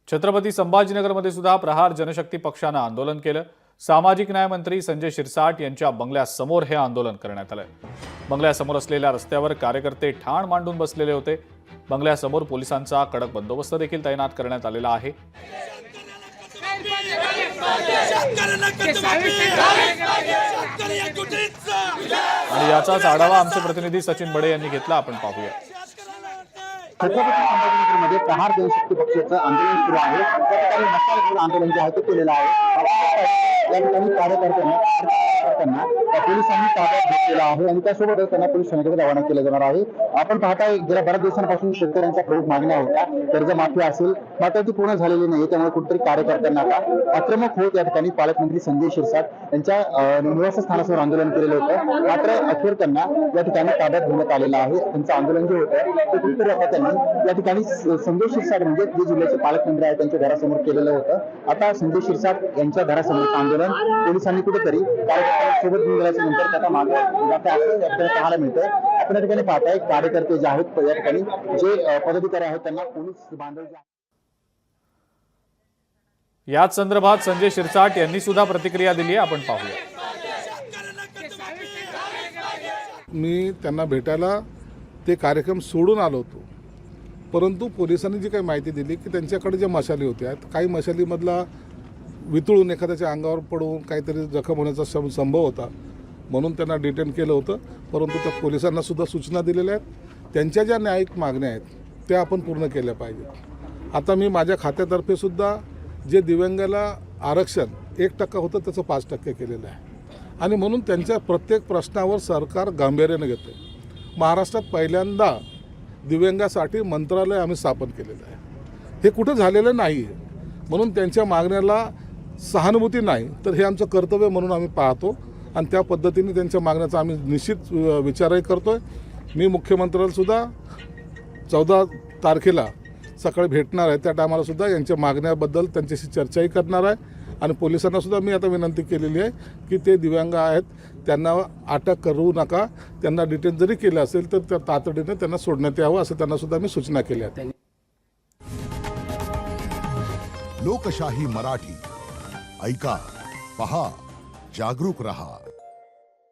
छत्रपती संभाजीनगरमध्ये सुद्धा प्रहार जनशक्ती पक्षानं आंदोलन केलं। सामाजिक न्याय मंत्री संजय शिरसाट यांच्या बंगल्यासमोर हे आंदोलन करण्यात आलं। बंगल्यासमोर असलेल्या रस्त्यावर कार्यकर्ते ठाण मांडून बसलेले होते। बंगल्यासमोर पोलिसांचा कडक बंदोबस्त देखील तैनात करण्यात आलेला आहे। आणि याचाच आढावा आमचे प्रतिनिधी सचिन बडे यांनी घेतला, आपण पाहूया। छत्रपती संभाजीनगरमध्ये प्रहार जनशक्ती पक्षाचं आंदोलन सुरू आहे। त्या ठिकाणी मशाल आंदोलन जे आहे ते केलेलं आहे। या ठिकाणी कार्यकर्त्यांना पोलिसांनी ताब्यात घेतलेला आहे आणि त्यासोबतच त्यांना पोलीस ठाण्याकडे रवाना केलं जाणार आहे। आपण पाहताय गेल्या बऱ्याच दिवसांपासून शेतकऱ्यांच्या प्रमुख मागण्या होत्या, कर्जमाफी असेल, मात्र ती पूर्ण झालेली नाही। त्यामुळे कुठेतरी कार्यकर्त्यांना आता आक्रमक होत या ठिकाणी पालकमंत्री संजय शिरसाट यांच्या निवासस्थानासमोर आंदोलन केलेलं होतं। मात्र अखेर त्यांना या ठिकाणी ताब्यात घेण्यात आलेलं आहे। त्यांचं आंदोलन जे होतं ते कुठेतरी आता त्यांनी या ठिकाणी संजय शिरसाट म्हणजे जे जिल्ह्याचे पालकमंत्री आहेत त्यांच्या घरासमोर केलेलं होतं। आता संजय शिरसाट यांच्या घरासमोर आंदोलन पोलिसांनी कुठेतरी कार्यकर्त्यांसोबत घेऊन गेल्याच्या नंतर त्याचा मागे पाहायला मिळतंय। आपण या ठिकाणी पाहताय कार्यकर्ते जे आहेत या ठिकाणी जे पदाधिकारी आहेत त्यांना पोलीस बांधव याच संदर्भात संजय शिरसाट यांनी सुद्धा प्रतिक्रिया दिली आहे, आपण पाहूया। मी त्यांना भेटायला ते कार्यक्रम सोडून आलो होतो, परंतु पोलिसांनी जी काही माहिती दिली की त्यांच्याकडे ज्या मशाली होत्या काही मशालीमधला वितळून एखाद्याच्या अंगावर पडून काहीतरी जखम होण्याचा संभव होता, म्हणून त्यांना डिटेन केलं होतं। परंतु त्या पोलिसांना सुद्धा सूचना दिलेल्या आहेत। त्यांच्या ज्या न्यायिक मागण्या आहेत त्या आपण पूर्ण केल्या पाहिजेत। आता मी माझ्या खात्यातर्फे सुद्धा जे दिव्यांगाला आरक्षण 1% होतं त्याचं 5% केलेलं आहे आणि म्हणून त्यांच्या प्रत्येक प्रश्नावर सरकार गांभीर्याने घेते। महाराष्ट्रात पहिल्यांदा दिव्यांगासाठी मंत्रालय आम्ही स्थापन केलेलं आहे, हे कुठं झालेलं नाही आहे। म्हणून त्यांच्या मागण्याला सहानुभूती नाही तर हे आमचं कर्तव्य म्हणून आम्ही पाहतो आणि त्या पद्धतीने त्यांच्या मागण्याचा आम्ही निश्चित विचारही करतोय। मी मुख्यमंत्र्याला सुद्धा 14 तारखेला सकाळी भेटणार आहे, त्या टायमाला सुद्धा यांच्या मागण्याबद्दल त्यांच्याशी चर्चाही करणार आहे आणि पोलिसांना सुद्धा मी आता विनंती केलेली आहे की ते दिव्यांग आहेत त्यांना अटक करू नका, त्यांना डिटेन जरी केलं असेल तर त्या तातडीने त्यांना सोडण्यात यावं असं त्यांना सुद्धा मी सूचना केल्या आहेत। लोकशाही मराठी ऐका, पहा, जागरूक रहा।